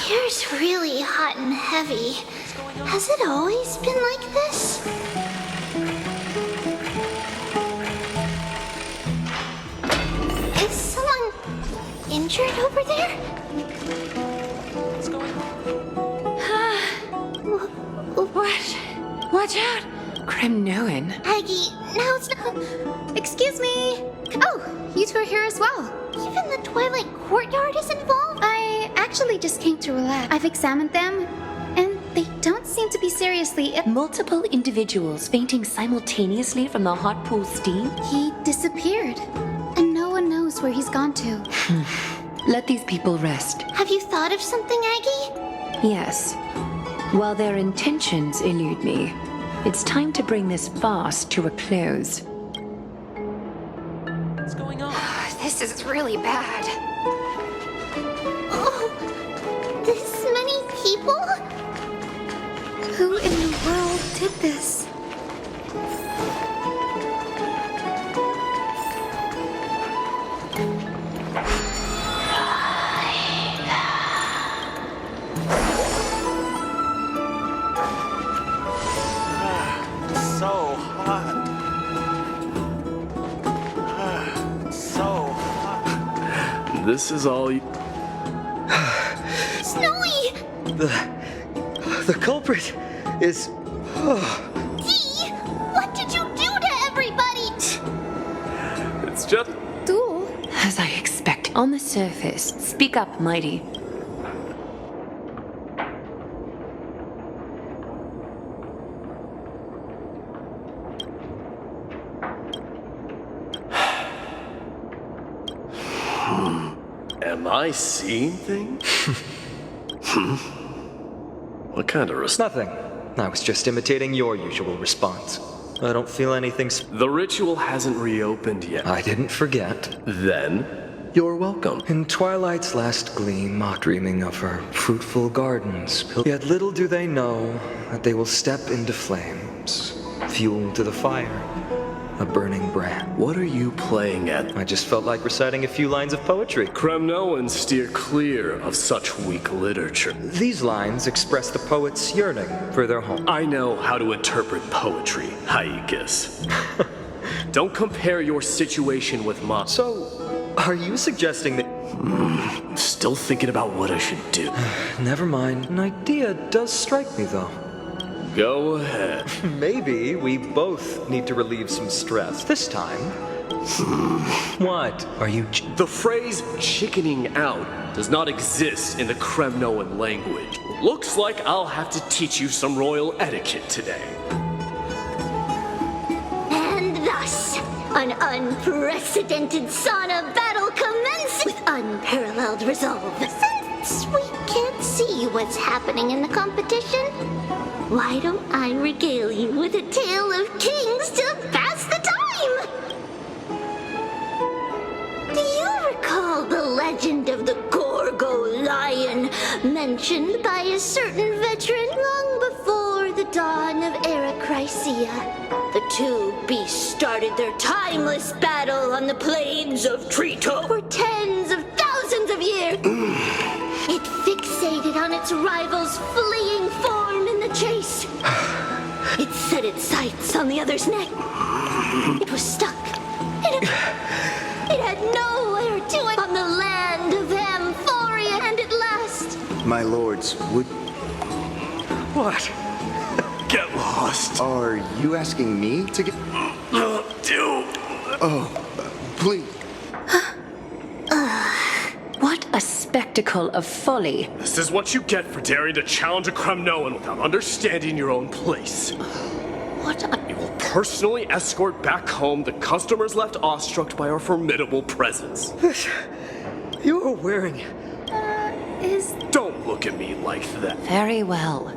Here's really hot and heavy. Has it always been like this? Is someone injured over there? What's going on? What? Watch out! Kremnoan. Aggie, now it's not... Excuse me! Oh, you two are here as well. Even the Twilight Courtyard is involved? I actually just came to relax. I've examined them, and they don't seem to be seriously ill. Multiple individuals fainting simultaneously from the hot pool steam? He disappeared, and no one knows where he's gone to. Let these people rest. Have you thought of something, Aggie? Yes. While their intentions elude me, it's time to bring this farce to a close. What's going on? This is really bad. Oh, this many people? Who in the world did this? So hot. So hot. This is all you... Snowy! The culprit is... Dee! What did you do to everybody? It's just... Duel? As I expect. On the surface, speak up, Mighty. Am I seeing things? What kind of response? Nothing. I was just imitating your usual response. I don't feel anything The ritual hasn't reopened yet. I didn't forget. Then, you're welcome. In twilight's last gleam, dreaming of her fruitful gardens. Yet little do they know that they will step into flames, fuel to the fire, a burning brand. What are you playing at? I just felt like reciting a few lines of poetry. Kremnoans steer clear of such weak literature. These lines express the poet's yearning for their home. I know how to interpret poetry, Haikis. Don't compare your situation with mine. So, are you suggesting that... I'm still thinking about what I should do. Never mind. An idea does strike me, though. Go ahead. Maybe we both need to relieve some stress. This time... What? Are you... The phrase chickening out does not exist in the Kremnoan language. Looks like I'll have to teach you some royal etiquette today. And thus, an unprecedented sauna battle commences with unparalleled resolve. Since we can't see what's happening in the competition, why don't I regale you with a tale of kings to pass the time? Do you recall the legend of the Gorgo lion mentioned by a certain veteran long before the dawn of Era Chrysia? The two beasts started their timeless battle on the plains of Trito for tens of thousands of years. It fixated on its rival's fleeing form in the chase. It set its sights on the other's neck. It was stuck. It had nowhere to it on the land of Amphoria, and at last... My lords, would... What? Get lost. Are you asking me to get... Dude. Please. What a spectacle of folly. This is what you get for daring to challenge a Kremnoan without understanding your own place. What a... We will personally escort back home the customers left awestruck by our formidable presence. You are wearing... Don't look at me like that. Very well.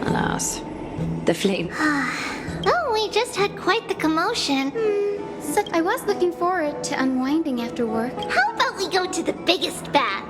Alas, the flame. Oh, we just had quite the commotion. So I was looking forward to unwinding after work. How about we go to the biggest bat?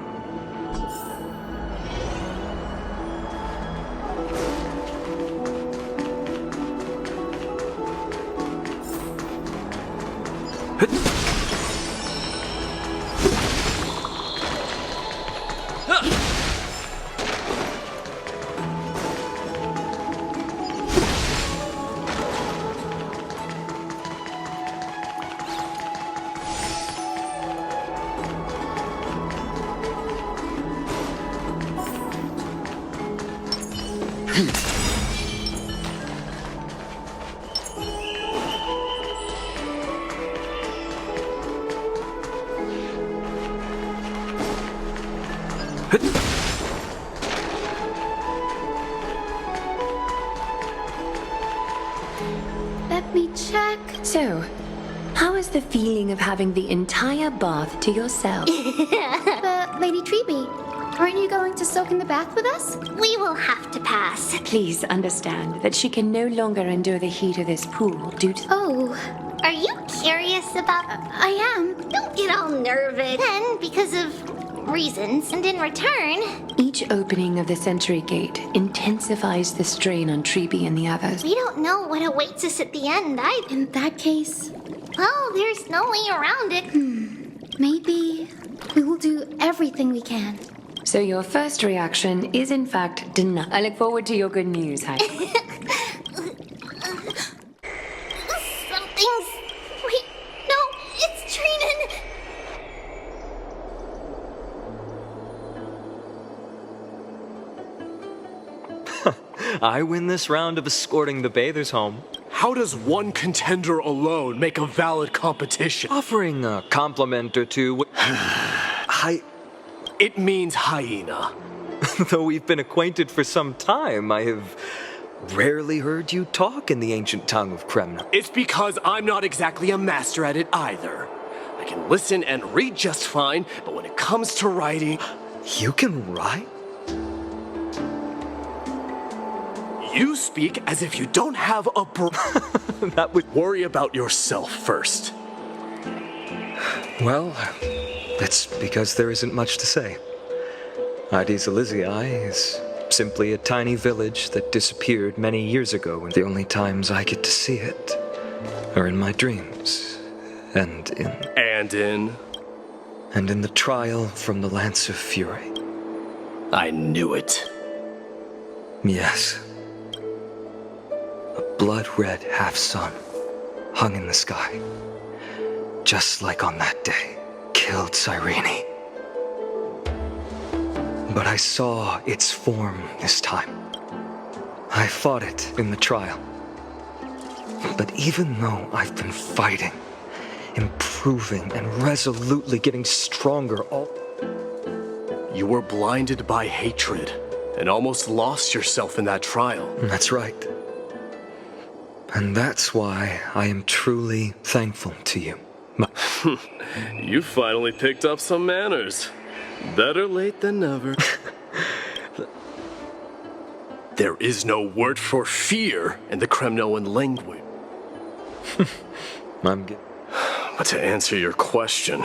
Let me check. So, how was the feeling of having the entire bath to yourself? But, Lady Treby, aren't you going to soak in the bath with us? We will have to pass. Please understand that she can no longer endure the heat of this pool due to... Oh, Are you curious about... I am. Don't get all nervous. Then, because of reasons, and in return... Each opening of the Sentry Gate intensifies the strain on Treby and the others. We don't know what awaits us at the end either. In that case, Well, there's no way around it. maybe we will do everything we can. So your first reaction is in fact denial. I look forward to your good news, Heidi. Something's... Wait, no, it's Trinan. I win this round of escorting the bathers home. How does one contender alone make a valid competition? Offering a compliment or two. It means hyena. Though we've been acquainted for some time, I have rarely heard you talk in the ancient tongue of Kremna. It's because I'm not exactly a master at it either. I can listen and read just fine, but when it comes to writing... You can write? You speak as if you don't have a That would worry about yourself first. Well, it's because there isn't much to say. Addis Elysiae is simply a tiny village that disappeared many years ago, and the only times I get to see it are in my dreams, and in the trial from the Lance of Fury. I knew it. Yes. A blood-red half-sun hung in the sky, just like on that day, killed Cyrene. But I saw its form this time. I fought it in the trial. But even though I've been fighting, improving, and resolutely getting stronger You were blinded by hatred and almost lost yourself in that trial. That's right. And that's why I am truly thankful to you. You finally picked up some manners. Better late than never. There is no word for fear in the Kremnoan language. I'm good. But to answer your question,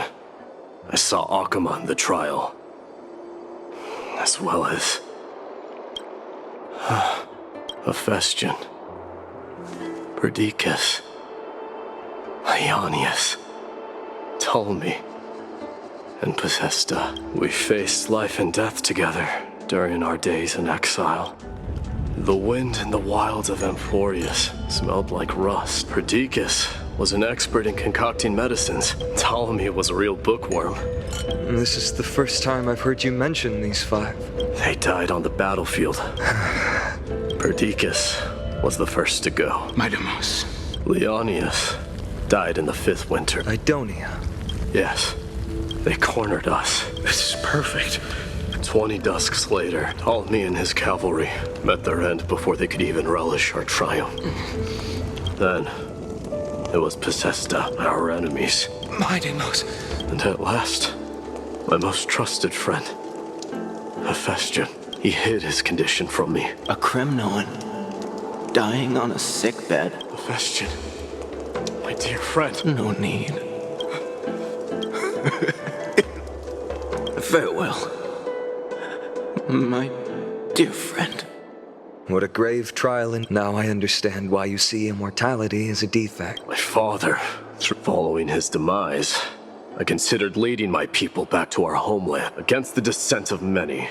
I saw Akuma in the trial. As well as... Hephaestion, Perdiccas, Ionius, Ptolemy, and Possesta. We faced life and death together during our days in exile. The wind in the wilds of Amphorius smelled like rust. Perdiccas was an expert in concocting medicines. Ptolemy was a real bookworm. This is the first time I've heard you mention these five. They died on the battlefield. Perdiccas was the first to go. Midamos. Leonius died in the 5th winter. Idonia. Yes, they cornered us. This is perfect. 20 dusks later, Ptolemy and his cavalry met their end before they could even relish our triumph. Then, it was Possesta, our enemies. Midamos. And at last, my most trusted friend, Hephaestion. He hid his condition from me. A Kremnoan. Dying on a sick bed. Hephaestion, my dear friend. No need. Farewell. My dear friend. What a grave trial, and now I understand why you see immortality as a defect. My father, following his demise, I considered leading my people back to our homeland against the dissent of many,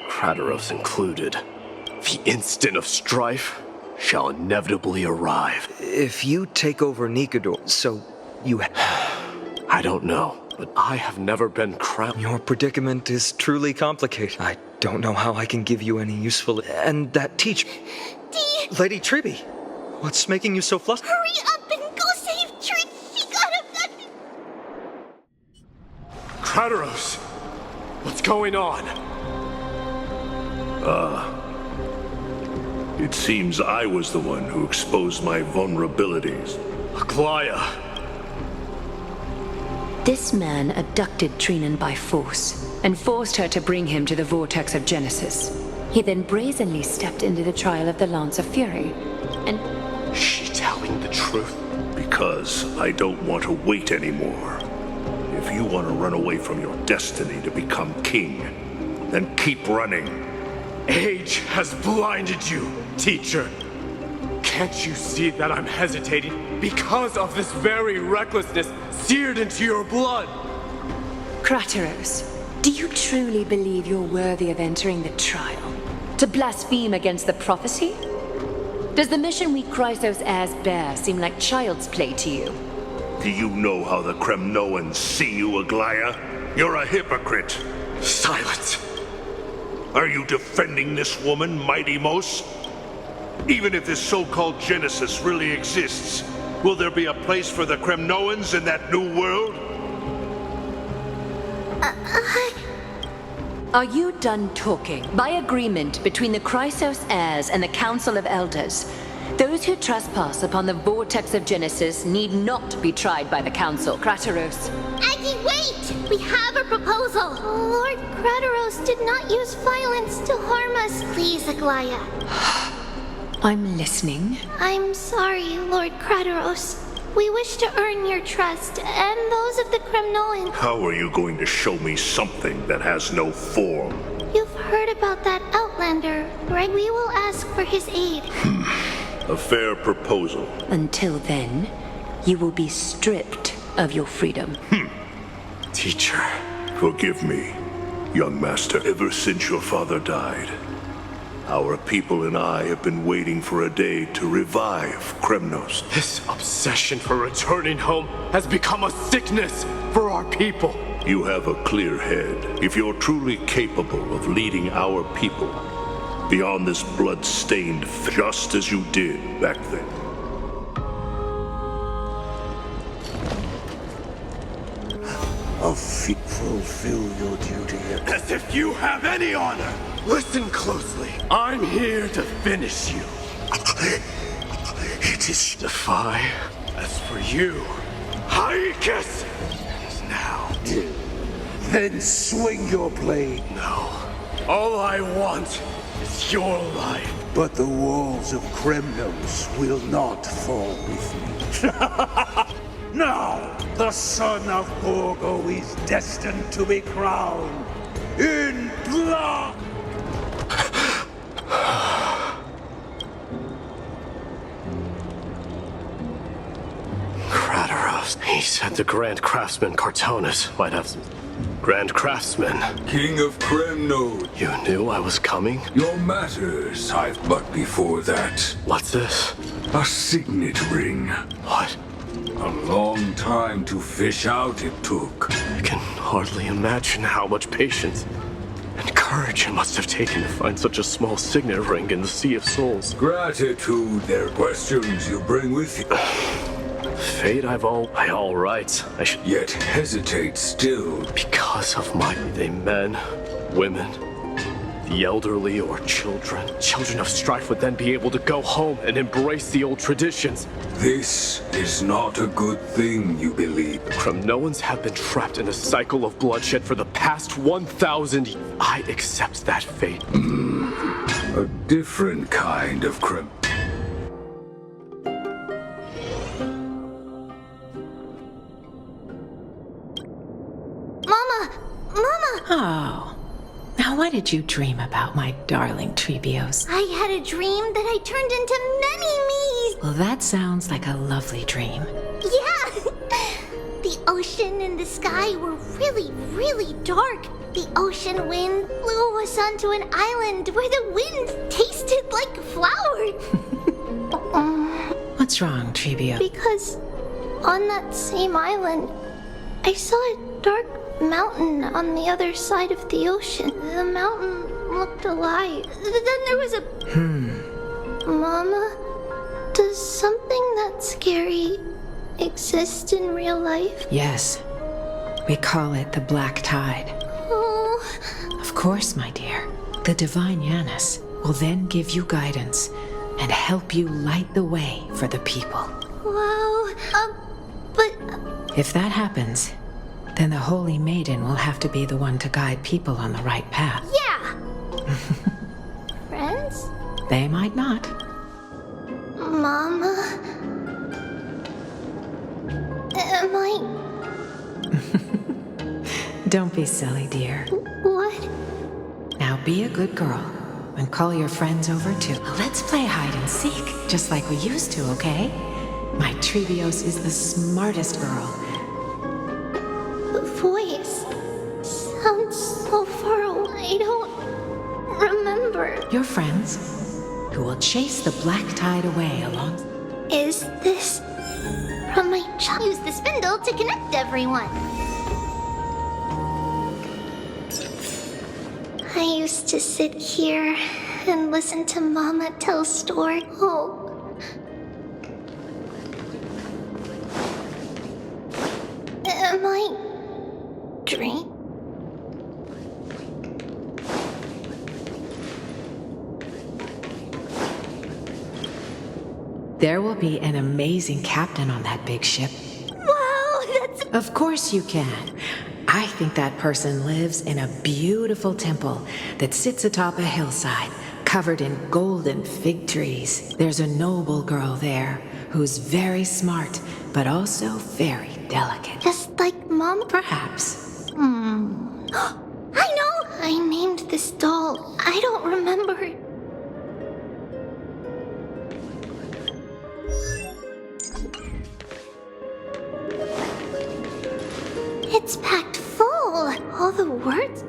Krateros included. The instant of strife shall inevitably arrive. If you take over Nikador, so you... I don't know, but I have never been crowned. Your predicament is truly complicated. I don't know how I can give you any useful... And that teach... Lady Treby, what's making you so flustered? Hurry up and go save Trick. She got abducted. Krateros, what's going on? It seems I was the one who exposed my vulnerabilities. Aglaya, This man abducted Trinan by force and forced her to bring him to the vortex of Genesis. He then brazenly stepped into the trial of the Lance of Fury, and... She telling the truth? Because I don't want to wait anymore. If you want to run away from your destiny to become king, then keep running. Age has blinded you, teacher. Can't you see that I'm hesitating because of this very recklessness seared into your blood? Krateros, do you truly believe you're worthy of entering the trial? To blaspheme against the prophecy? Does the mission we Chrysos heirs bear seem like child's play to you? Do you know how the Kremnoans see you, Aglaya? You're a hypocrite. Silence! Are you defending this woman, Mighty Mos? Even if this so-called Genesis really exists, will there be a place for the Kremnoans in that new world? Are you done talking? By agreement between the Chrysos heirs and the Council of Elders, those who trespass upon the vortex of Genesis need not be tried by the Council. Krateros. Aggie, wait! We have a proposal! Lord Krateros did not use violence to harm us. Please, Aglaya. I'm listening. I'm sorry, Lord Krateros. We wish to earn your trust, and those of the Kremnoan. How are you going to show me something that has no form? You've heard about that Outlander, right? We will ask for his aid. A fair proposal. Until then, you will be stripped of your freedom. Teacher. Forgive me, young master. Ever since your father died, our people and I have been waiting for a day to revive Kremnos. This obsession for returning home has become a sickness for our people. You have a clear head. If you're truly capable of leading our people beyond this blood-stained, just as you did back then. Fulfill your duty. As if you have any honor. Listen closely. I'm here to finish you. It is defy. As for you, Haikus. And now. Then swing your blade. No. All I want is your life. But the walls of Kremnos will not fall with me. Now, the son of Gorgo is destined to be crowned in blood! Krateros. He said the Grand Craftsman Cartonus might have some... Grand Craftsman. King of Kremnode. You knew I was coming? Your matters, but before that. What's this? A signet ring. What? A long time to fish out it took. I can hardly imagine how much patience and courage it must have taken to find such a small signet ring in the Sea of Souls. Gratitude, they're questions you bring with you. Fate by all rights. I should yet hesitate still. Because of they men, women, the elderly or children. Children of strife would then be able to go home and embrace the old traditions. This is not a good thing, you believe. The Kremnoans have been trapped in a cycle of bloodshed for the past 1,000 years. I accept that fate. A different kind of Krem. Oh. Now what did you dream about, my darling Trebios? I had a dream that I turned into many me's. Well, that sounds like a lovely dream. Yeah! The ocean and the sky were really, really dark. The ocean wind blew us onto an island where the wind tasted like flowers. What's wrong, Trebio? Because on that same island, I saw a dark mountain on the other side of the ocean. The mountain looked alive. Then there was a... Mama, does something that scary exist in real life? Yes. We call it the Black Tide. Oh. Of course, my dear. The Divine Yanis will then give you guidance and help you light the way for the people. Wow. But... If that happens, Then the Holy Maiden will have to be the one to guide people on the right path. Yeah! Friends? They might not. Mama? Am I... Don't be silly, dear. What? Now be a good girl and call your friends over too. Let's play hide and seek, just like we used to, okay? My Trevios is the smartest girl. The voice sounds so far away. I don't remember. Your friends, who will chase the black tide away along... Is this from my child? Use the spindle to connect everyone. I used to sit here and listen to Mama tell stories. Oh. Am I dreaming? There will be an amazing captain on that big ship. Wow, that's... Of course you can. I think that person lives in a beautiful temple that sits atop a hillside, covered in golden fig trees. There's a noble girl there who's very smart, but also very delicate. Just like Mom? Perhaps. I know! I named this doll. I don't remember. It's packed full. All the words.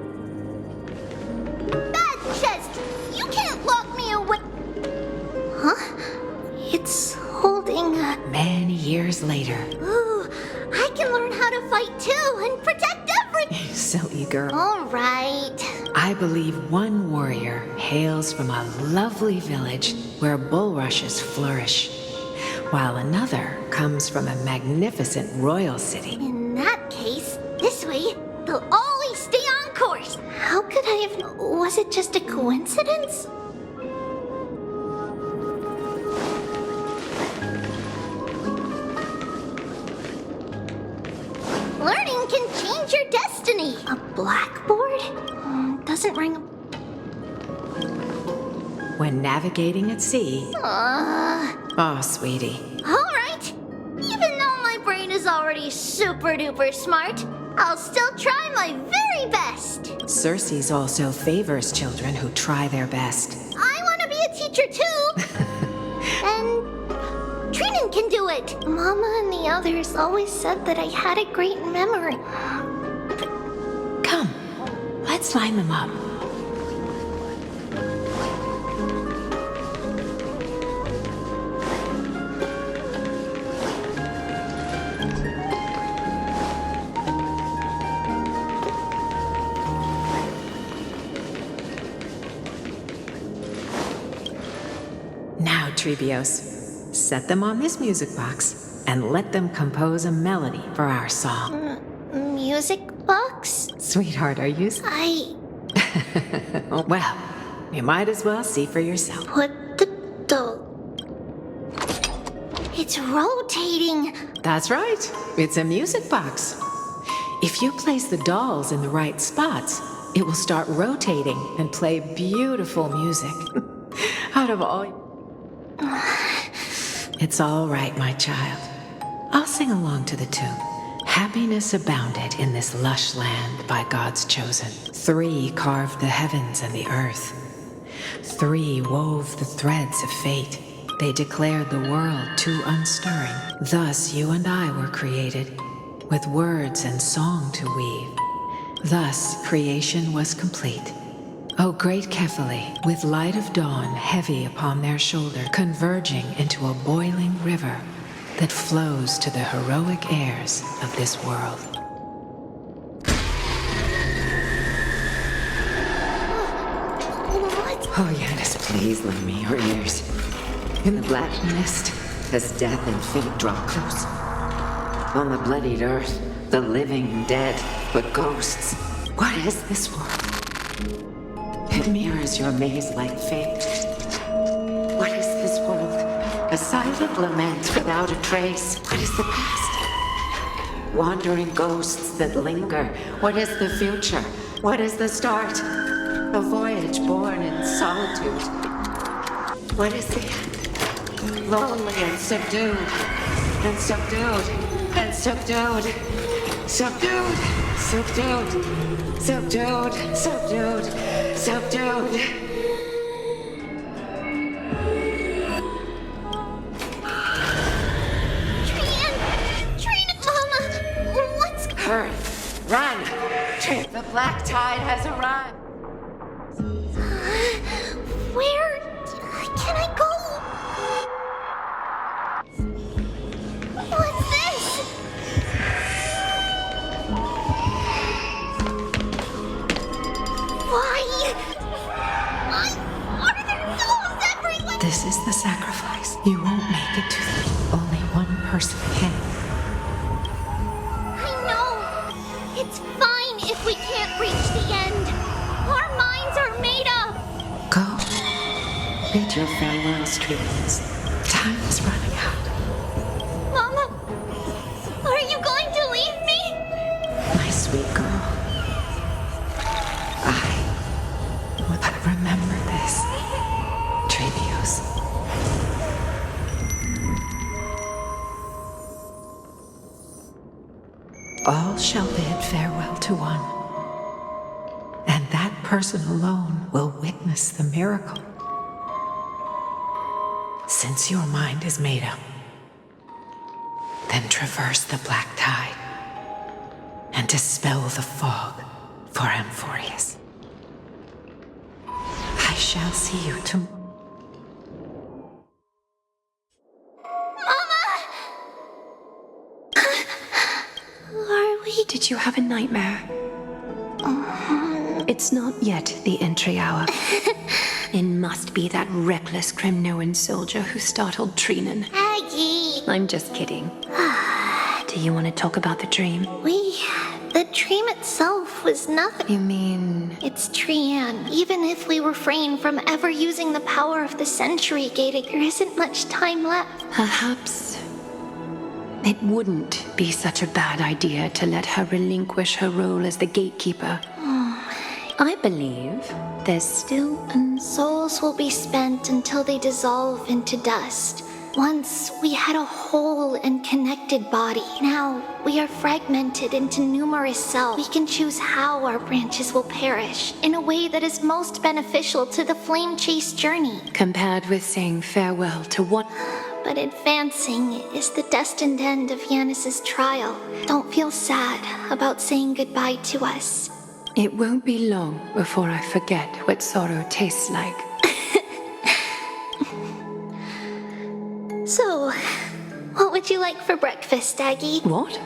Bad chest! You can't lock me away. Huh? It's holding a... Many years later. Ooh, I can learn how to fight too and protect everything. Silly girl. All right. I believe one warrior hails from a lovely village where bulrushes flourish, while another comes from a magnificent royal city. In that case, this way, they'll always stay on course. How could I have... Was it just a coincidence? Learning can change your destiny. A blackboard? Doesn't ring a... When navigating at sea... Oh, sweetie. All right. Even though my brain is already super duper smart, I'll still try my very best. Circe also favors children who try their best. I want to be a teacher too. And Trinan can do it. Mama and the others always said that I had a great memory. Come, let's line them up. Now, Trevios, set them on this music box and let them compose a melody for our song. Music box? Sweetheart, are you... Well, you might as well see for yourself. Put the doll... It's rotating. That's right. It's a music box. If you place the dolls in the right spots, it will start rotating and play beautiful music. Out of all... It's all right, my child. I'll sing along to the tune. Happiness abounded in this lush land by God's chosen. 3 carved the heavens and the earth. 3 wove the threads of fate. They declared the world too unstirring. Thus you and I were created, with words and song to weave. Thus creation was complete. O great Kephale, with light of dawn heavy upon their shoulder, converging into a boiling river that flows to the heroic heirs of this world. What? Oh, Yanis, please lend me your ears. In the black mist, as death and fate draw close. On the bloodied earth, the living dead, but ghosts. What is this world? It mirrors your maze-like fate. What is this world? A silent lament without a trace. What is the past? wandering ghosts that linger? What is the future? What is the start? A voyage born in solitude. What is the end? Lonely and subdued. And subdued. And subdued. Subdued. Subdued. Subdued. Subdued. Subdued. Hurry! Run! The black tide has arrived! Where can I go? What's this? Why? Are there ghouls everywhere? This is the sacrifice. You won't make it to the... Only one person can. It's fine if we can't reach the end. Our minds are made up. Go. Bid your farewells, trees. Time is running out. Mama, are you going to leave me? My sweet girl. But remember this, Trevius. All shall bid farewell to one, and that person alone will witness the miracle. Since your mind is made up, then traverse the black tide and dispel the fog for Amphorius. I shall see you tomorrow. Did you have a nightmare? It's not yet the entry hour. It must be that reckless Kremnoan soldier who startled Trinan. Aggie! I'm just kidding. Do you want to talk about the dream? The dream itself was nothing. You mean... It's Trian. Even if we refrain from ever using the power of the Century Gate, there isn't much time left. Perhaps... it wouldn't be such a bad idea to let her relinquish her role as the gatekeeper. I believe there's still Souls will be spent until they dissolve into dust. Once we had a whole and connected body. Now we are fragmented into numerous cells. We can choose how our branches will perish in a way that is most beneficial to the flame chase journey. compared with saying farewell to what... But advancing is the destined end of Yanis's trial. Don't feel sad about saying goodbye to us. It won't be long before I forget what sorrow tastes like. So, what would you like for breakfast, Aggie? What?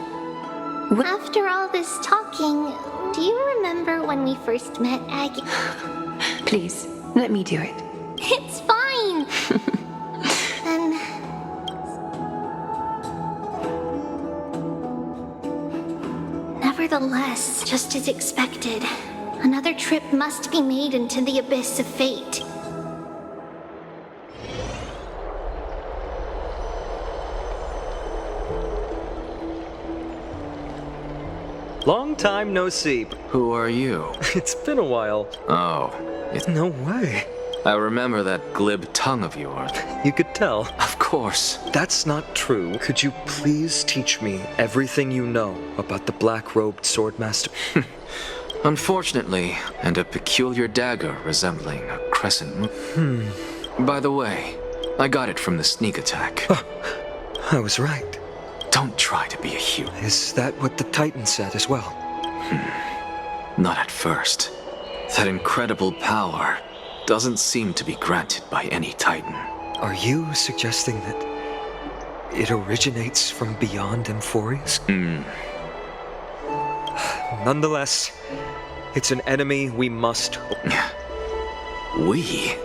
After all this talking, do you remember when we first met, Aggie? Please, let me do it. It's fine! Then... Nevertheless, just as expected, another trip must be made into the abyss of fate. Long time no see. Who are you? It's been a while. Oh, it's... No way. I remember that glib tongue of yours. You could tell. Of course. That's not true. Could you please teach me everything you know about the black-robed swordmaster? Unfortunately, and a peculiar dagger resembling a crescent moon. By the way, I got it from the sneak attack. Oh, I was right. Don't try to be a hero. Is that what the Titan said as well? Not at first. That incredible power doesn't seem to be granted by any Titan. Are you suggesting that it originates from beyond Amphorius? Nonetheless, it's an enemy we must... We?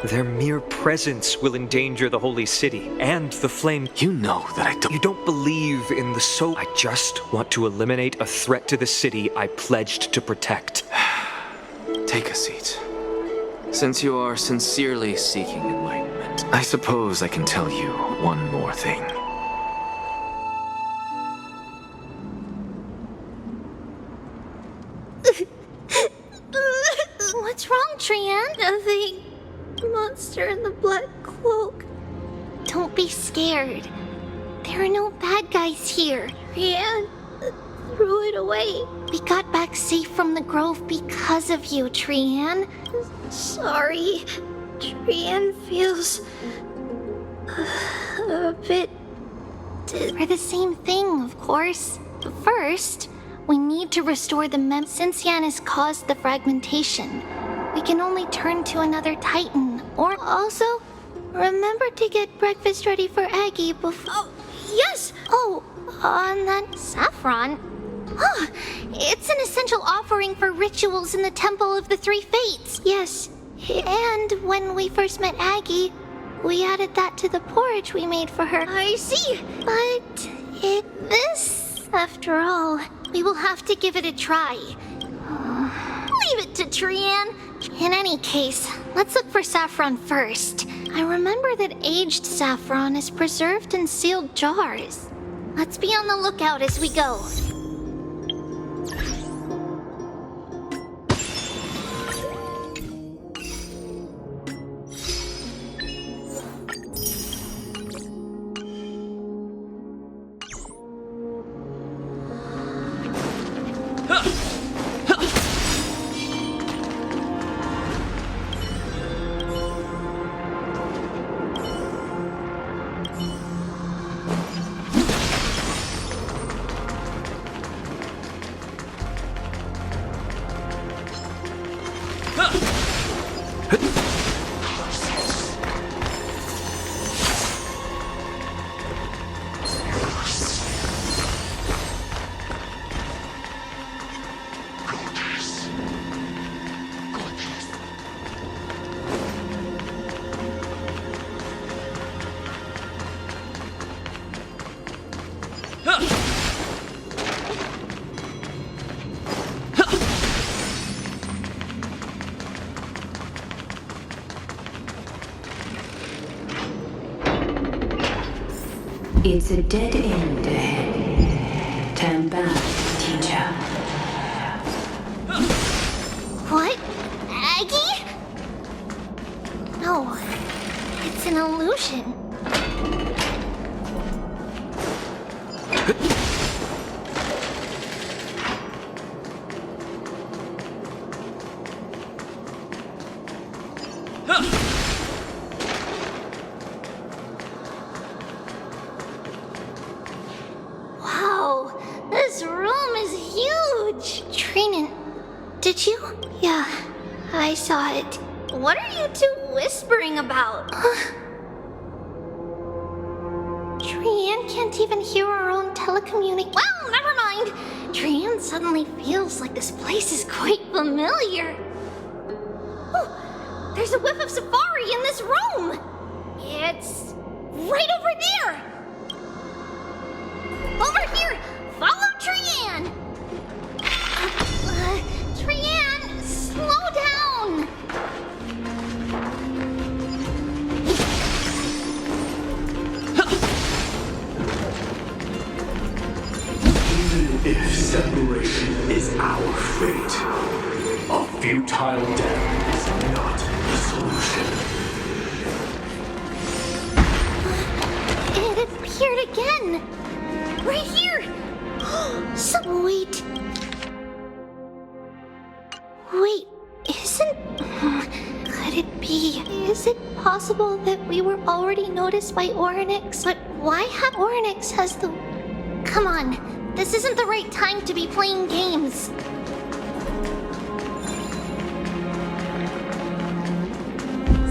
Their mere presence will endanger the holy city and the flame. You know that I don't... You don't believe in the soul. I just want to eliminate a threat to the city I pledged to protect. Take a seat. Since you are sincerely seeking enlightenment, I suppose I can tell you one more thing. What's wrong, Trian? Nothing. Monster in the black cloak. Don't be scared. There are no bad guys here. Trian threw it away. We got back safe from the grove because of you, Trian. Sorry. Trian feels a bit... For the same thing, of course. But first, we need to restore the since Yanis caused the fragmentation. We can only turn to another Titan. Or also, remember to get breakfast ready for Aggie before... Oh, yes! Oh, on that saffron. Huh, it's an essential offering for rituals in the Temple of the Three Fates. Yes, and when we first met Aggie, we added that to the porridge we made for her. I see. But this, after all, we will have to give it a try. Leave it to Trian. In any case, let's look for saffron first. I remember that aged saffron is preserved in sealed jars. Let's be on the lookout as we go. It's a dead end ahead. Turn back, teacher. What? Aggie? No, it's an illusion. Wow, this room is huge. Trinan, did you? Yeah, I saw it. What are you two whispering about? Trian can't even hear our own telecommunication. Well, never mind. Trian suddenly feels like this place is quite familiar. Oh, there's a whiff of safari in this room. It's right over there. Over here! Follow Trian! Trian, slow down! Even if separation is our fate, a futile death is not the solution. It appeared again! Right here! Wait. Wait, isn't... Could it be... Is it possible that we were already noticed by Orynyx? But why have Orynyx has the... Come on, this isn't the right time to be playing games.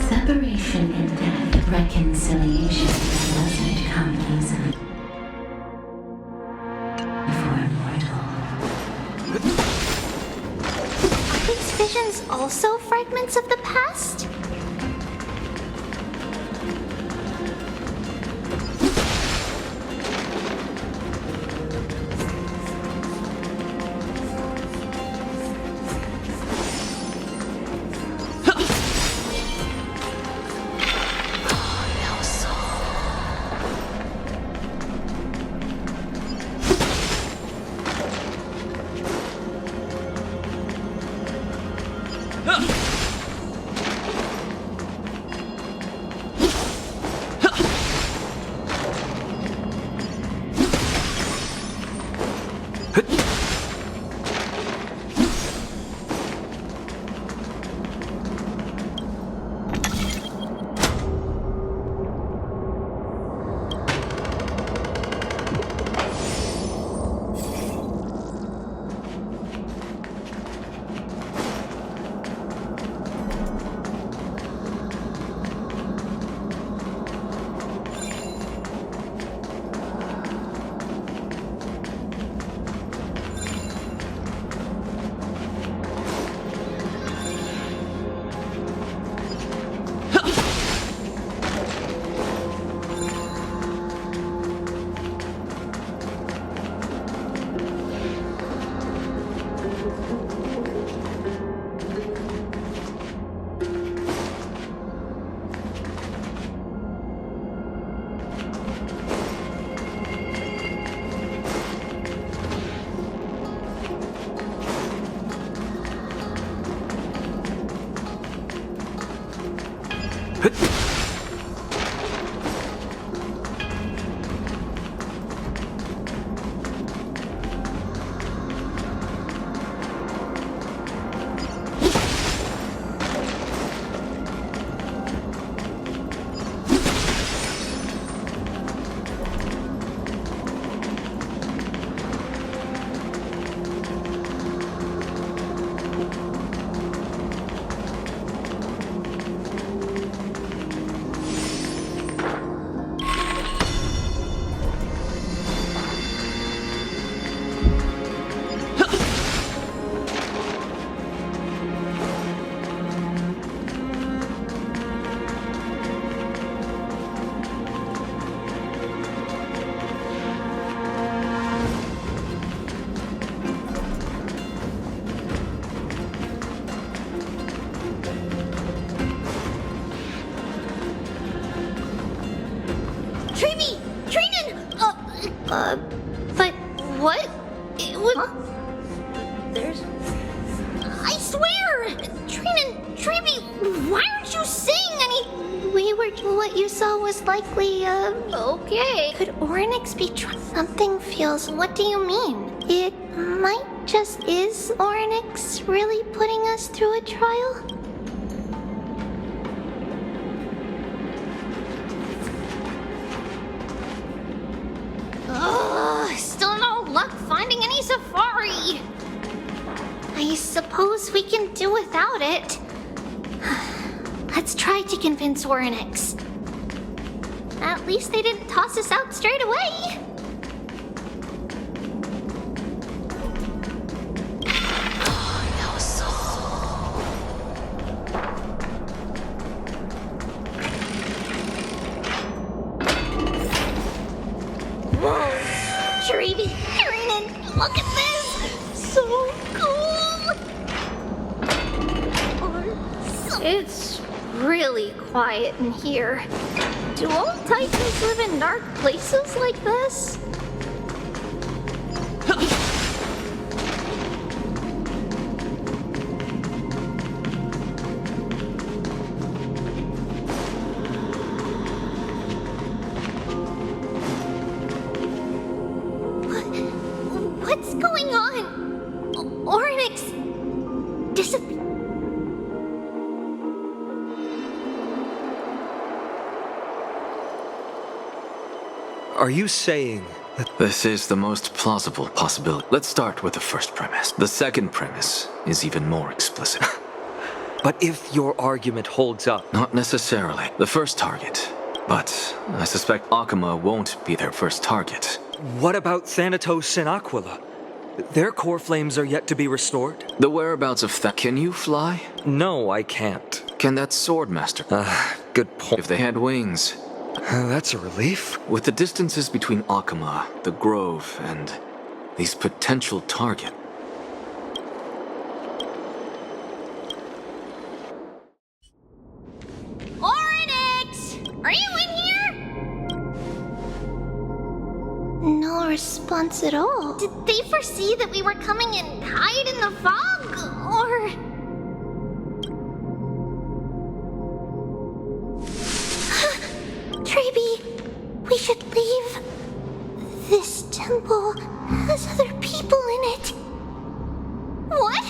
Separation and death, reconciliation doesn't come easily. Are these visions also fragments of the past? But what? It was... Huh? There's... I swear! Treeby, why aren't you saying any... We were... What you saw was likely, okay. Could Oryx be something feels... What do you mean? It might just... Is Oryx really putting us through a trial? Still no luck finding any safari. I suppose we can do without it. Let's try to convince Oryx. At least they didn't toss us out straight away. Treeby, Renan, look at this! So cool! It's really quiet in here. Do all Titans live in dark places like this? What's going on? Oryx disappeared. Are you saying that... This is the most plausible possibility. Let's start with the first premise. The second premise is even more explicit. But if your argument holds up... Not necessarily. The first target. But I suspect Akuma won't be their first target. What about Thanatos and Aquila? Their core flames are yet to be restored? The whereabouts of Can you fly? No, I can't. Can that Swordmaster? Good point. If they had wings... That's a relief. With the distances between Akuma, the Grove, and these potential targets... Oryx! Are you in here? No response at all. Did they foresee that we were coming and hide in the fog? Or... Treeby, we should leave. This temple has other people minute. What?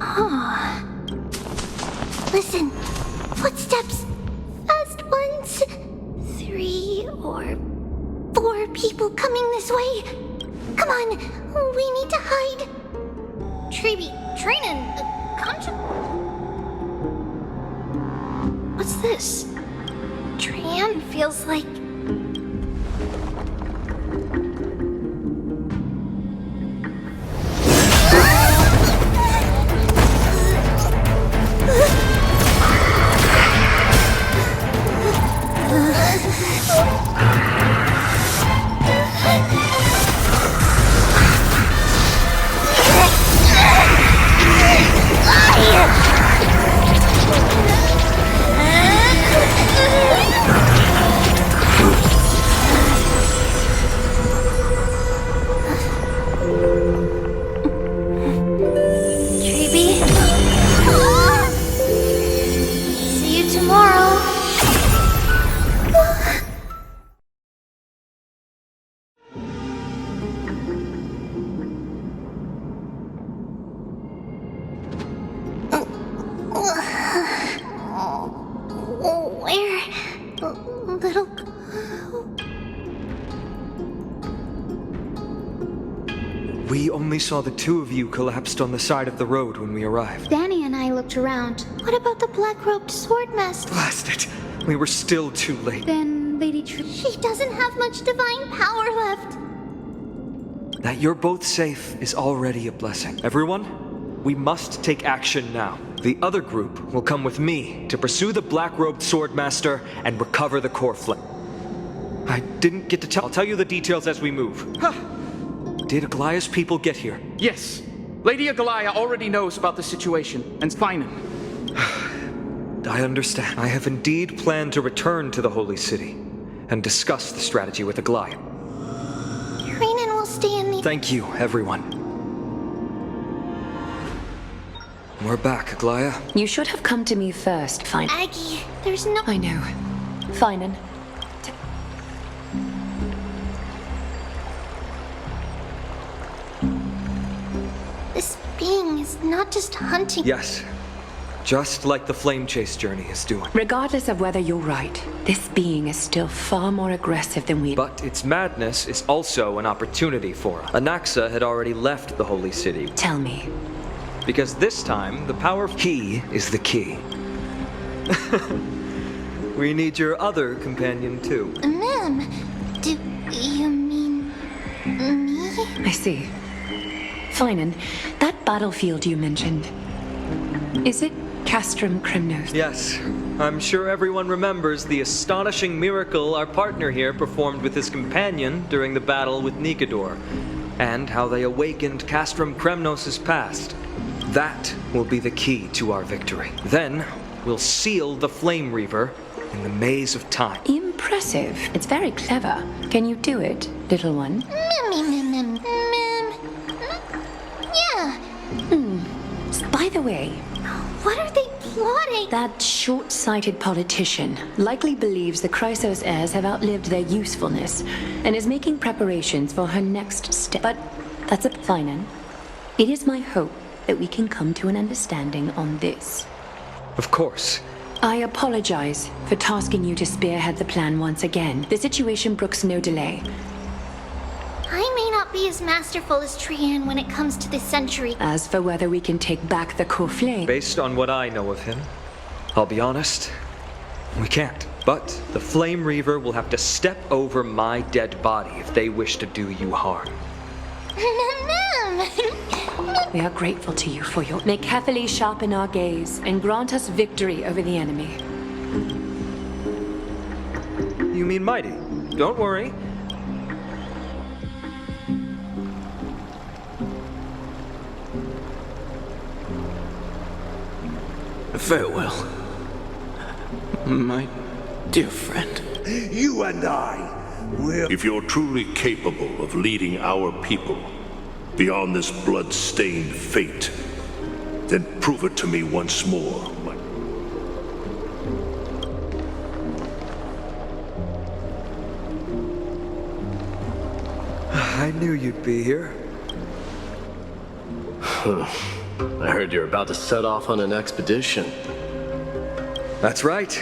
Oh. Listen. Footsteps. Fast ones. 3 or 4 people coming this way. Come on. We need to hide. Treeby, Trinan, what's this? Tran feels like... See you tomorrow. Where? Little... We only saw the 2 of you collapsed on the side of the road when we arrived. Danny and I looked around. What about the black-robed swordmaster? Blast it! We were still too late. Then Lady She doesn't have much divine power left. That you're both safe is already a blessing. Everyone, we must take action now. The other group will come with me to pursue the black-robed swordmaster and recover the core flame. I didn't get to tell. I'll tell you the details as we move. Did Aglaya's people get here? Yes. Lady Aglaya already knows about the situation, and Finan. I understand. I have indeed planned to return to the Holy City and discuss the strategy with Aglaya. Trinan will stay in the... Thank you, everyone. We're back, Aglaya. You should have come to me first, Finan. Aggie, there's no... I know. Finan. This being is not just hunting... Yes. Just like the flame chase journey is doing. Regardless of whether you're right, this being is still far more aggressive than we... But its madness is also an opportunity for us. Anaxa had already left the Holy City. Tell me. Because this time, the power... He is the key. We need your other companion, too. Ma'am, do you mean... me? I see. Finan, that battlefield you mentioned, is it Castrum Crymnos? Yes. I'm sure everyone remembers the astonishing miracle our partner here performed with his companion during the battle with Nikador, and how they awakened Castrum Crymnos' past. That will be the key to our victory. Then, we'll seal the Flame Reaver in the maze of time. Impressive. It's very clever. Can you do it, little one? Yeah. By the way, what are they plotting? that short-sighted politician likely believes the Chrysos heirs have outlived their usefulness and is making preparations for her next step. But that's a Finan. It is my hope that we can come to an understanding on this. Of course. I apologize for tasking you to spearhead the plan once again. The situation brooks no delay. I may not be as masterful as Trian when it comes to this century. As for whether we can take back the core flame... Based on what I know of him, I'll be honest, we can't. But the Flame Reaver will have to step over my dead body if they wish to do you harm. We are grateful to you for your... May carefully sharpen our gaze and grant us victory over the enemy. You mean mighty? Don't worry. Farewell, my dear friend. You and I will... If you're truly capable of leading our people beyond this blood-stained fate, then prove it to me once more. I knew you'd be here. I heard you're about to set off on an expedition. That's right.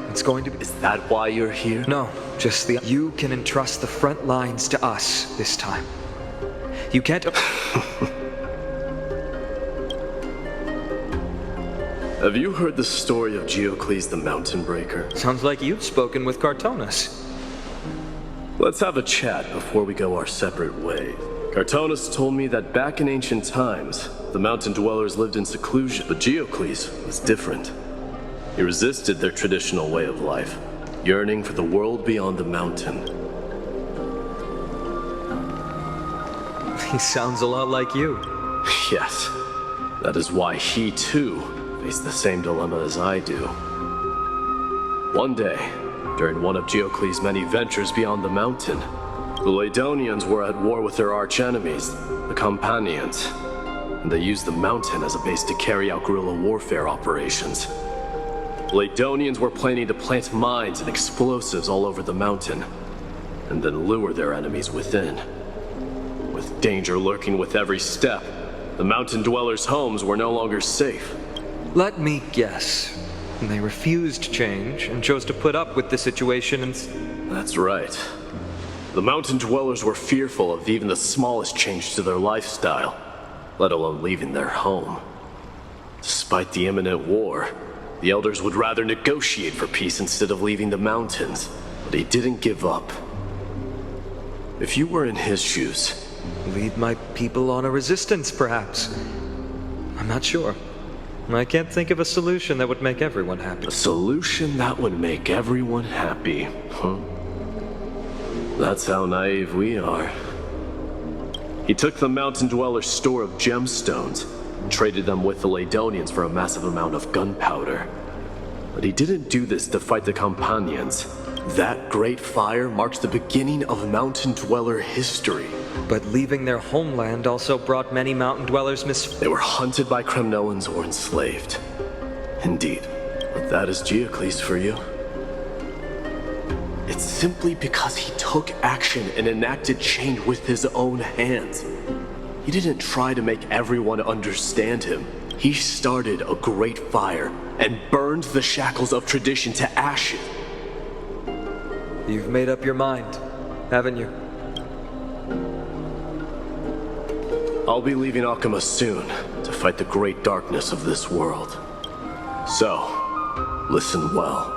It's going to be... Is that why you're here? No, just the... You can entrust the front lines to us this time. You can't... Have you heard the story of Geocles the Mountain Breaker? Sounds like you've spoken with Cartonus. Let's have a chat before we go our separate ways. Cartonus told me that back in ancient times, the mountain dwellers lived in seclusion, but Geocles was different. He resisted their traditional way of life, yearning for the world beyond the mountain. He sounds a lot like you. Yes, that is why he too faced the same dilemma as I do. One day, during one of Geocles' many ventures beyond the mountain, the Ladonians were at war with their arch-enemies, the Companions, and they used the mountain as a base to carry out guerrilla warfare operations. The Ladonians were planning to plant mines and explosives all over the mountain, and then lure their enemies within. With danger lurking with every step, the mountain dwellers' homes were no longer safe. Let me guess. They refused change and chose to put up with the situation and... That's right. The mountain dwellers were fearful of even the smallest change to their lifestyle, let alone leaving their home. Despite the imminent war, the elders would rather negotiate for peace instead of leaving the mountains, but he didn't give up. If you were in his shoes... Lead my people on a resistance, perhaps. I'm not sure. I can't think of a solution that would make everyone happy. A solution that would make everyone happy, huh? That's how naive we are. He took the mountain dweller's store of gemstones, and traded them with the Ladonians for a massive amount of gunpowder. But he didn't do this to fight the Companions. That great fire marks the beginning of mountain dweller history. But leaving their homeland also brought many mountain dwellers They were hunted by Kremnoans or enslaved. Indeed, but that is Geocles for you. It's simply because he took action and enacted change with his own hands. He didn't try to make everyone understand him. He started a great fire and burned the shackles of tradition to ashes. You've made up your mind, haven't you? I'll be leaving Akama soon to fight the great darkness of this world. So, listen well.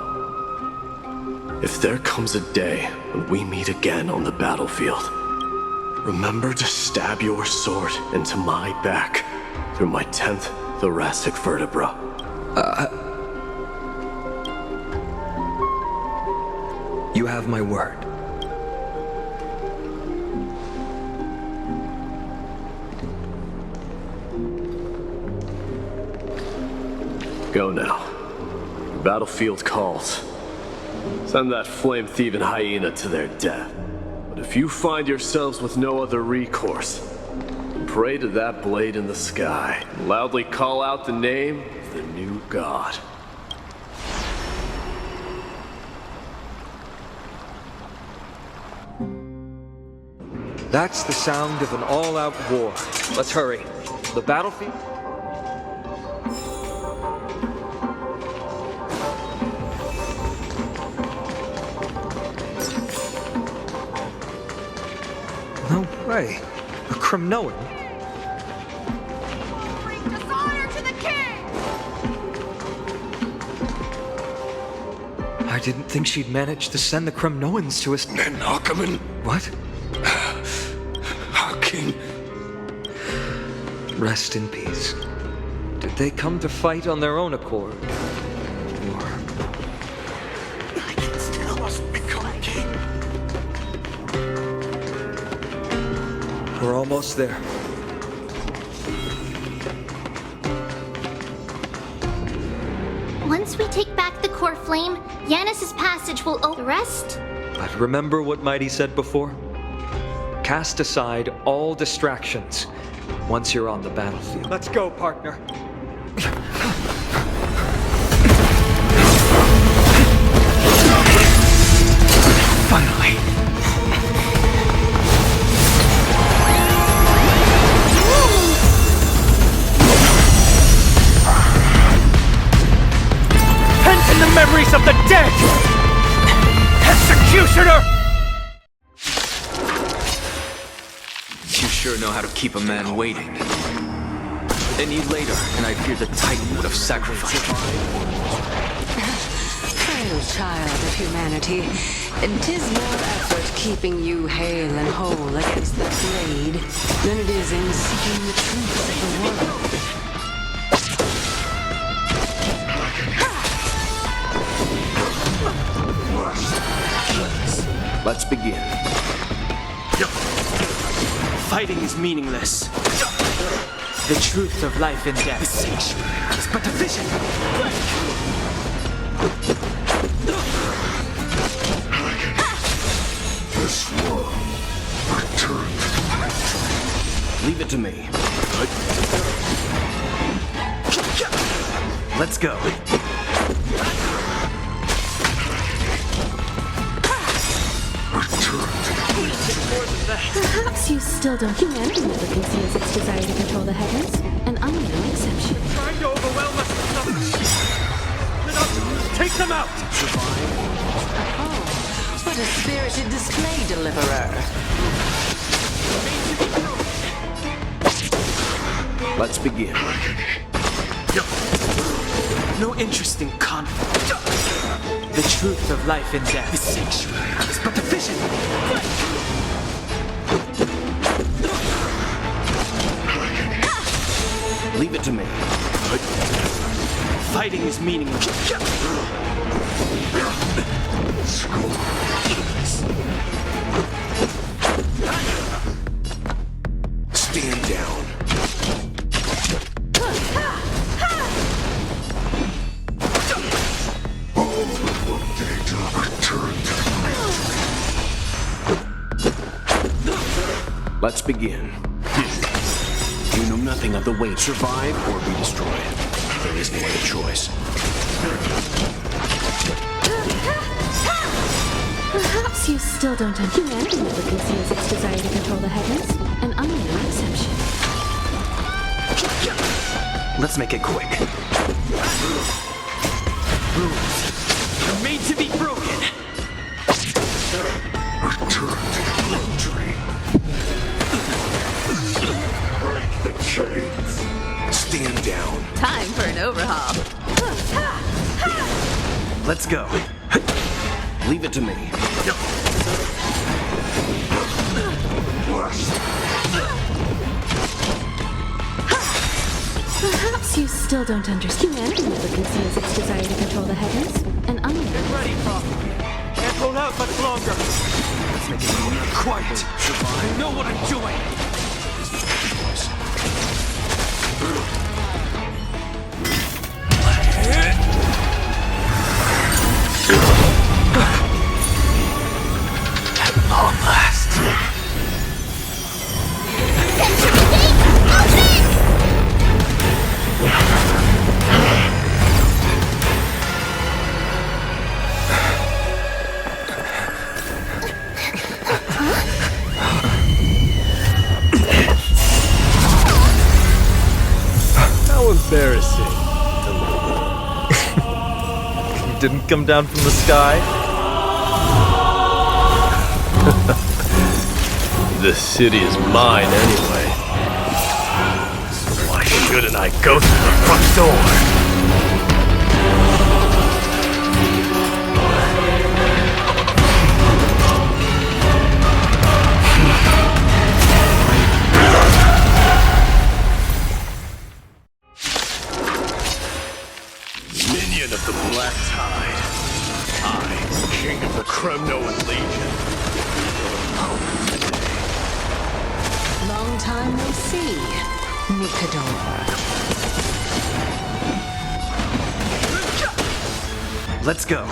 If there comes a day when we meet again on the battlefield, remember to stab your sword into my back through my 10th thoracic vertebra. You have my word. Go now. The battlefield calls. Send that flame-thieving hyena to their death. But if you find yourselves with no other recourse, pray to that blade in the sky and loudly call out the name of the new god. That's the sound of an all-out war. Let's hurry. The battlefield? No way. A Kremnoan? I didn't think she'd manage to send the Kremnoans to us. Men Ackerman? What? Our king. Rest in peace. Did they come to fight on their own accord? I can still must become king. We're almost there. Once we take back the core flame, Yanis's passage will open the rest. But remember what Mighty said before? Cast aside all distractions once you're on the battlefield. Let's go, partner. Finally. of the dead! Executioner! You sure know how to keep a man waiting. And you later, and I fear the Titan would have sacrificed you. Frail child of humanity, 'tis more effort keeping you hale and whole against the blade than it is in seeking the truth of the world. Let's begin. Fighting is meaningless. The truth of life and death is but a vision. This world returned. Leave it to me. Let's go. Perhaps you still don't. Humanity never conceals its desire to control the heavens, and I'm no exception. Trying to overwhelm us with something. Take them out! Oh, what a spirited display, deliverer. Let's begin. No interest in conflict. The truth of life and death is but a vision. Leave it to me. Fighting is meaningless. Stand down. Let's begin. You know nothing of the way to survive or be destroyed. There is no other choice. Perhaps you still don't. Humanity never conceals its desire to control the heavens, and I'm no exception. Let's make it quick. Rules are made to be broken. Return to victory. Break the chains. Stand down. Time for an overhaul. Let's go. Leave it to me. Perhaps you still don't understand. Humanity never conceals its desire to control the heavens, and I'm Get ready, Prophet. Can't hold out much longer. Let's make it more quiet. I know what I'm doing. At long last. How embarrassing. You didn't come down from the sky? This city is mine anyway. So why shouldn't I go through the front door? Minion of the Black Tide. I, King of the Kremnoan Legion. Long time no see, Mikador. Let's go.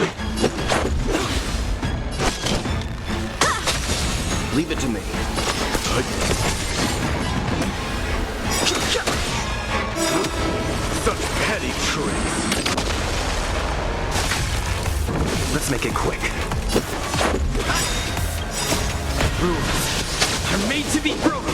Leave it to me. Such petty tricks. Let's make it quick. Rules are made to be broken.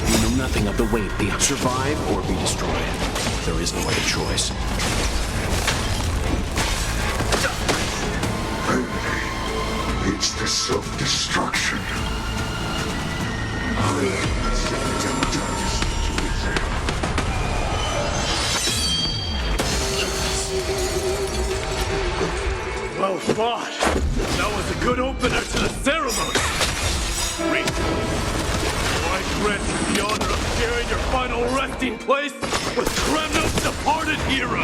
You know nothing of the wait beyond survive or be destroyed. There is no other choice. Leads to self-destruction. Well fought. That was a good opener to the ceremony. Reed, I grant you the honor of sharing your final resting place with Kremnos' departed hero.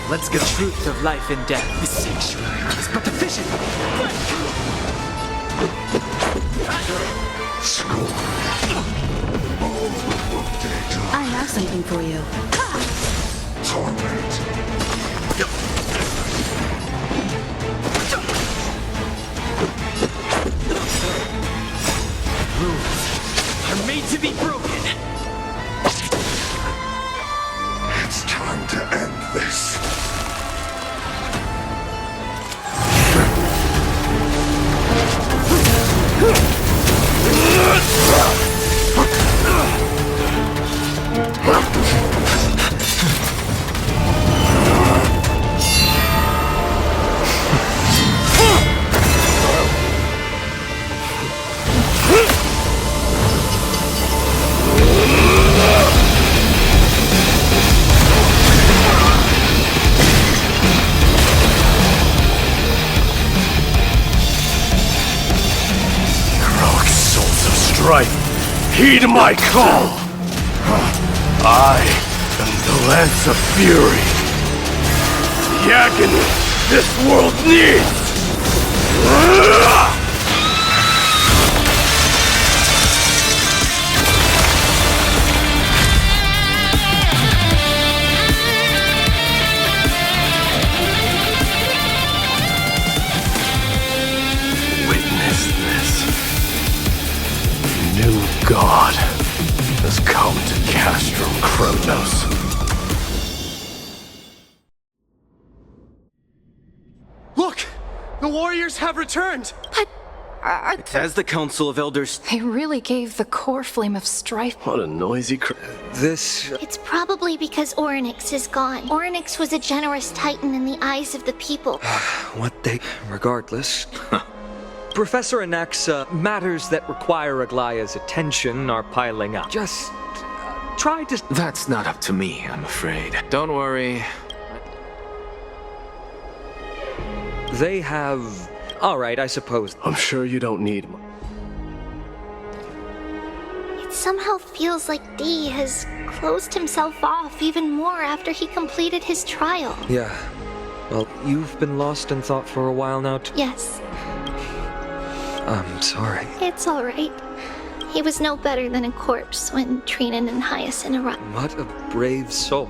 Let's get truth of life and death. This sanctuary is but a vision. I have something for you. Torment. Rules are made to be broken. It's time to end this. Heed my call! I am the Lance of Fury. The agony this world needs! Witness this. New God has come to Castrum Kremnos. Look! The warriors have returned! But As the Council of Elders... They really gave the core flame of strife. What a noisy This... It's probably because Orynyx is gone. Orynyx was a generous titan in the eyes of the people. what they... Regardless... Professor Anaxa, matters that require Aglaya's attention are piling up. Just try to... That's not up to me, I'm afraid. Don't worry. They have... Alright, I suppose. I'm sure you don't need... It somehow feels like D has closed himself off even more after he completed his trial. Yeah. Well, you've been lost in thought for a while now, Yes. I'm sorry. It's alright. He was no better than a corpse when Trinan and Hyacinth arrived. What a brave soul.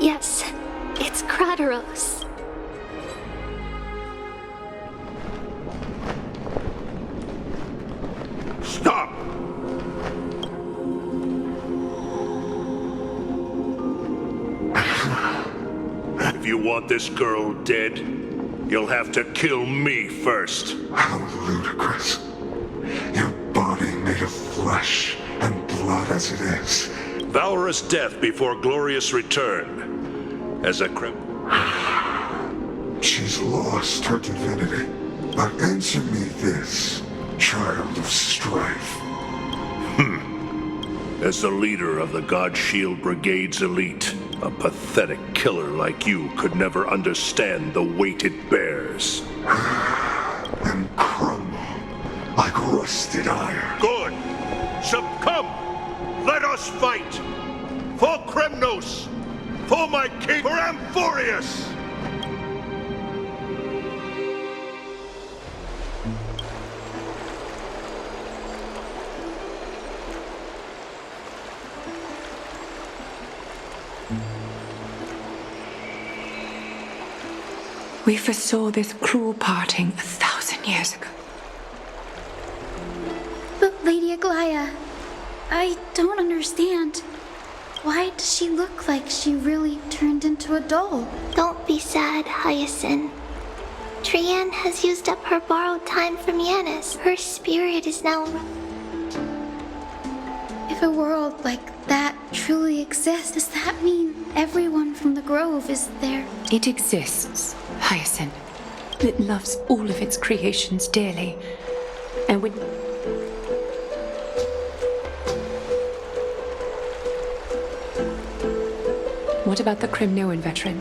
Yes, it's Krateros. Stop! If you want this girl dead, you'll have to kill me first. How ludicrous. Your body made of flesh and blood as it is. Valorous death before glorious return. As a She's lost her divinity. But answer me this, child of strife. As the leader of the God Shield Brigade's elite, a pathetic killer like you could never understand the weight it bears. And crumble like rusted iron. Good! Succumb! Let us fight! For Kremnos! For my king! For Amphorius! We foresaw this cruel parting 1,000 years ago. But Lady Aglaya, I don't understand. Why does she look like she really turned into a doll? Don't be sad, Hyacinth. Trian has used up her borrowed time from Yanis. Her spirit is now... If If a world like that truly exists, does that mean everyone from the Grove is there? It exists, Hyacinth. It loves all of its creations dearly. And would... What about the Cremnoan veteran?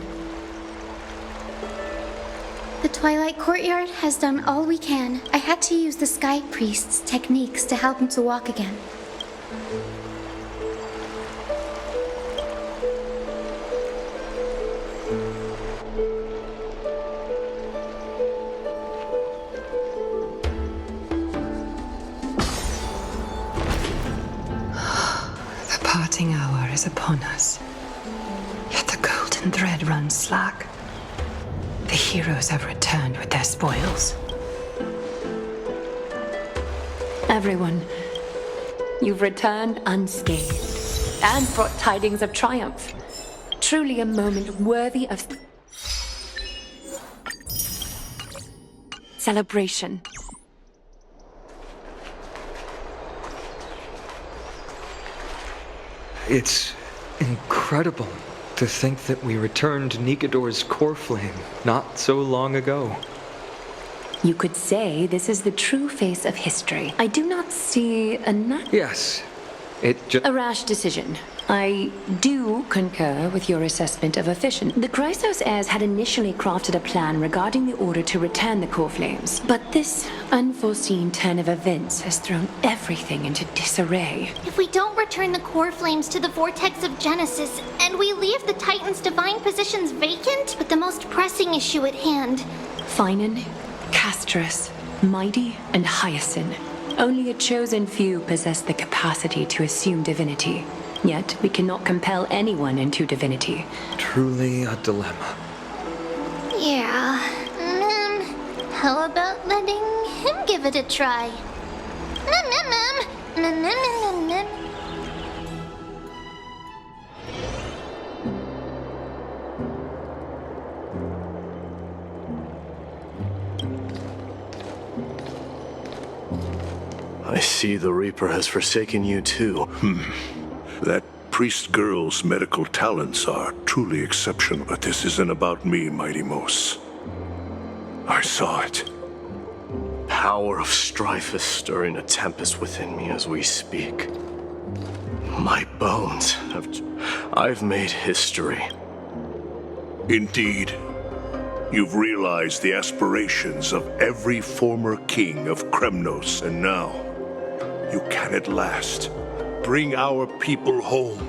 The Twilight Courtyard has done all we can. I had to use the Sky Priest's techniques to help him to walk again. The parting hour is upon us. Yet the golden thread runs slack. The heroes have returned with their spoils. Everyone, You've returned unscathed and brought tidings of triumph. Truly a moment worthy of celebration. It's incredible to think that we returned Nikador's core flame not so long ago. You could say this is the true face of history. I do not see a Yes, it just... A rash decision. I do concur with your assessment of efficient. The Chrysos heirs had initially crafted a plan regarding the order to return the core flames, but this unforeseen turn of events has thrown everything into disarray. If we don't return the core flames to the vortex of Genesis, and we leave the Titan's divine positions vacant, with the most pressing issue at hand. Finan, Castris, Mighty, and Hyacinth. Only a chosen few possess the capacity to assume divinity. Yet, we cannot compel anyone into divinity. Truly a dilemma. Yeah. How about letting him give it a try? I see the Reaper has forsaken you too. That priest girl's medical talents are truly exceptional, but this isn't about me, Mighty Mos. I saw it. Power of strife is stirring a tempest within me as we speak. My bones have... I've made history. Indeed. You've realized the aspirations of every former king of Kremnos, and now you can at last bring our people home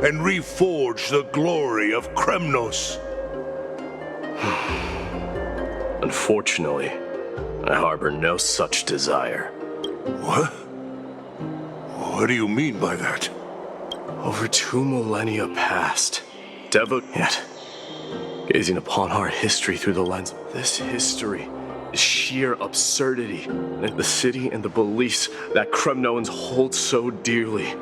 and reforge the glory of Kremnos. Unfortunately, I harbor no such desire. What? What do you mean by that? Over 2 millennia past, yet, gazing upon our history through the lens of this history is sheer absurdity. And the city and the beliefs that Kremnoans hold so dearly.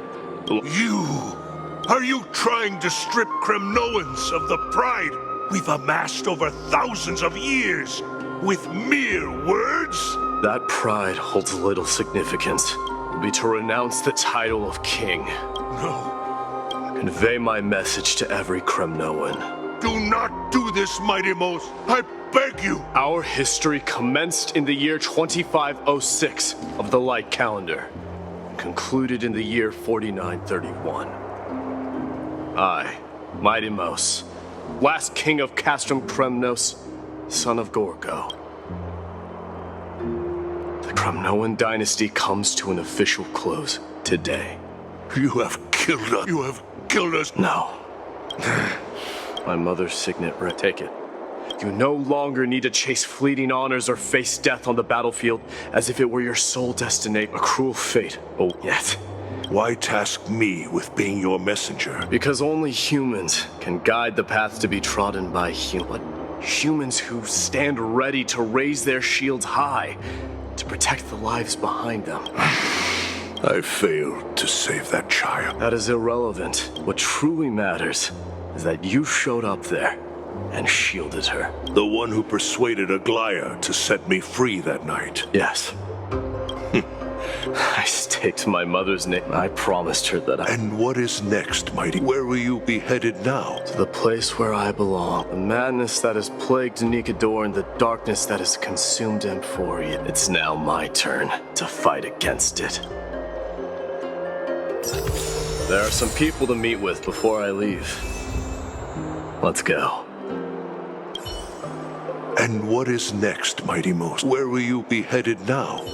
Are you trying to strip Kremnoans of the pride we've amassed over thousands of years with mere words? That pride holds little significance. It would be to renounce the title of king. No. Convey my message to every Kremnoan. Do not do this, Mighty Mos. I beg you. Our history commenced in the year 2506 of the Light Calendar, and concluded in the year 4931. I, Mighty Mos, last king of Castrum Kremnos, son of Gorgo. The Kremnoan dynasty comes to an official close today. You have killed us. You have killed us. No. My mother's signet, take it. You no longer need to chase fleeting honors or face death on the battlefield as if it were your sole destiny, a cruel fate. Oh, yet. Why task me with being your messenger? Because only humans can guide the path to be trodden by humans who stand ready to raise their shields high to protect the lives behind them. I failed to save that child. That is irrelevant. What truly matters is that you showed up there and shielded her. The one who persuaded Aglaya to set me free that night. Yes. I staked my mother's name. I promised her that I... And what is next, mighty? Where will you be headed now? To the place where I belong. The madness that has plagued Nikador and the darkness that has consumed Emphoria. It's now my turn to fight against it. There are some people to meet with before I leave. Let's go. And what is next, mighty Most? Where will you be headed now?